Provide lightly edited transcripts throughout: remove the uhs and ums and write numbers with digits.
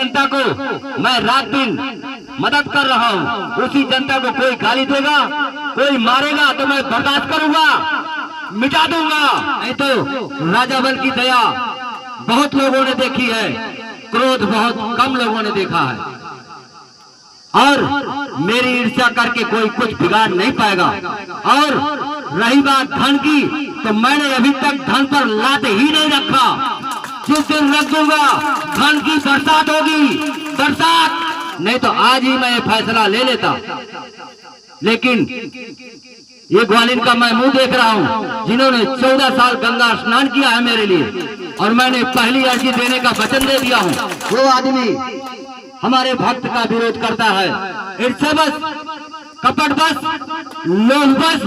जनता को मैं रात दिन मदद कर रहा हूँ, उसी जनता को कोई गाली देगा, कोई मारेगा तो मैं बर्दाश्त करूंगा, मिटा दूंगा। नहीं तो राजा बल की दया बहुत लोगों ने देखी है, क्रोध बहुत कम लोगों ने देखा है। और मेरी ईर्ष्या करके कोई कुछ बिगाड़ नहीं पाएगा। और रही बात धन की, तो मैंने अभी तक धन पर लात ही नहीं रखा। जिस दिन रख दूंगा धन की बरसात होगी, बरसात। नहीं तो आज ही मैं ये फैसला ले लेता। लेकिन ये ग्वालियर का मैं मुंह देख रहा हूँ, जिन्होंने 14 साल गंगा स्नान किया है मेरे लिए, और मैंने पहली अर्जी देने का वचन दे दिया हूँ। वो आदमी हमारे भक्त का विरोध करता है, ईर्ष्या बस, कपट बस, लोभ बस,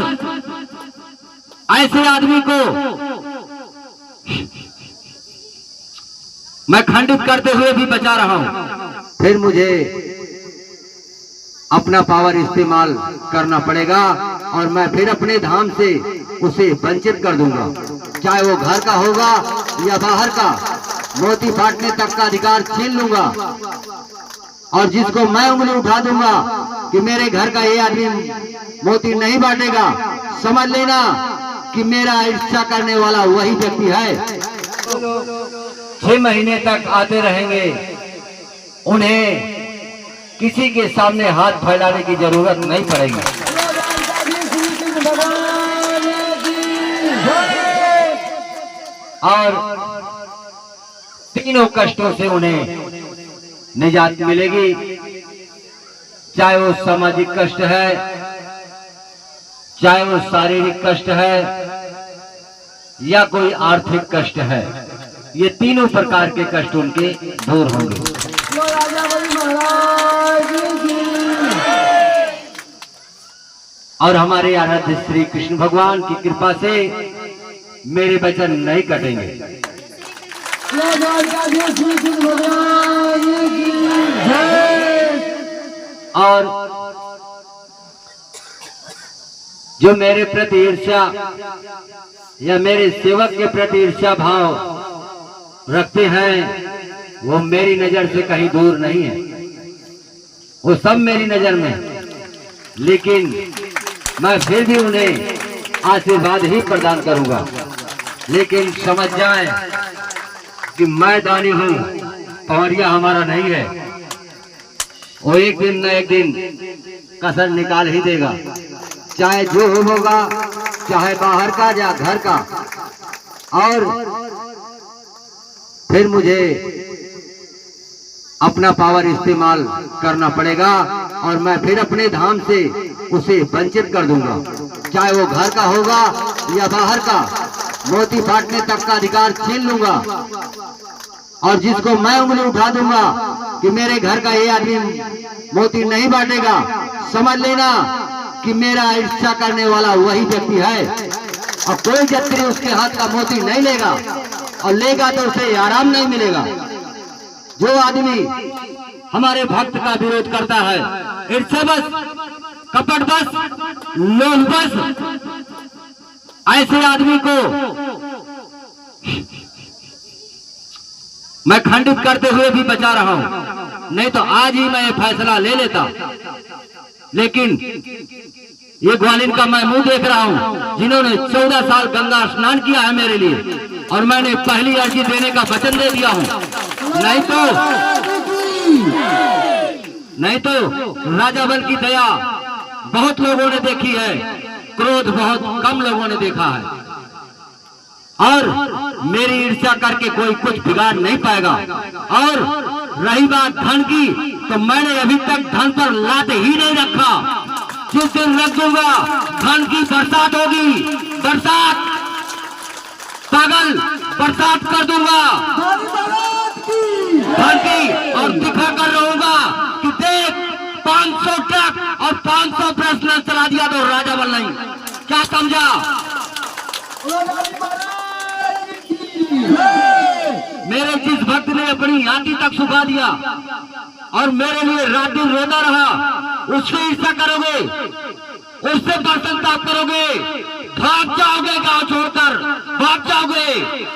ऐसे आदमी को मैं खंडित करते हुए भी बचा रहा हूं। फिर मुझे अपना पावर इस्तेमाल करना पड़ेगा और मैं फिर अपने धाम से उसे वंचित कर दूंगा, चाहे वो घर का होगा या बाहर का। मोती फाटने तक का अधिकार छीन लूंगा, और जिसको मैं उंगली उठा दूंगा कि मेरे घर का ये आदमी मोती नहीं बांटेगा, समझ लेना कि मेरा ईर्ष्या करने वाला वही व्यक्ति है। 6 महीने तक आते रहेंगे, उन्हें किसी के सामने हाथ फैलाने की जरूरत नहीं पड़ेगी। और तीनों कष्टों से उन्हें निजात मिलेगी, चाहे वो सामाजिक कष्ट है, चाहे वो शारीरिक कष्ट है, या कोई आर्थिक कष्ट है। ये तीनों प्रकार के कष्ट उनके दूर होंगे। और हमारे आराध्य श्री कृष्ण भगवान की कृपा से मेरे वचन नहीं कटेंगे। और जो मेरे प्रति ईर्ष्या या मेरे सेवक के प्रति ईर्ष्या भाव रखते हैं, वो मेरी नजर से कहीं दूर नहीं है, वो सब मेरी नजर में। लेकिन मैं फिर भी उन्हें आशीर्वाद ही प्रदान करूंगा। लेकिन समझ जाएं कि मैं दानी हूं, पवरिया हमारा नहीं है। वो एक दिन न एक दिन कसर निकाल ही देगा, चाहे जो होगा, चाहे बाहर का या घर का। और फिर मुझे अपना पावर इस्तेमाल करना पड़ेगा, और मैं फिर अपने धाम से उसे वंचित कर दूंगा, चाहे वो घर का होगा या बाहर का। मोती फाटने तक का अधिकार छीन लूंगा, और जिसको मैं उंगली उठा दूंगा कि मेरे घर का ये आदमी मोती नहीं बांटेगा, समझ लेना कि मेरा ईर्ष्या करने वाला वही व्यक्ति है। और कोई यात्री उसके हाथ का मोती नहीं लेगा, और लेगा तो उसे आराम नहीं मिलेगा। जो आदमी हमारे भक्त का विरोध करता है, ईर्ष्या बस, कपट बस, लोभ बस, ऐसे आदमी को मैं खंडित करते हुए भी बचा रहा हूं। नहीं तो आज ही मैं ये फैसला ले लेता। लेकिन ये ग्वालियर का मैं मुंह देख रहा हूं, जिन्होंने 14 साल गंगा स्नान किया है मेरे लिए, और मैंने पहली अर्जी देने का वचन दे दिया हूं। नहीं तो राजा बल की दया बहुत लोगों ने देखी है, क्रोध बहुत कम लोगों ने देखा है। और मेरी ईर्ष्या करके कोई कुछ बिगाड़ नहीं पाएगा। और रही बात धन की, तो मैंने अभी तक धन पर लात ही नहीं रखा। जिस दिन रख दूंगा धन की बरसात होगी, बरसात, पागल, बरसात कर दूंगा धन की। और दिखा कर रहूंगा कि देख 500 ट्रक और 500 बस न चला दिया तो राजा बल नहीं। क्या समझा? मेरे जिस भक्त ने अपनी आंटी तक सुखा दिया और मेरे लिए रात दिन रोता रहा, उससे ईर्ष्या करोगे, उससे बर्तन ताप करोगे, भाग जाओगे, गांव छोड़कर भाग जाओगे।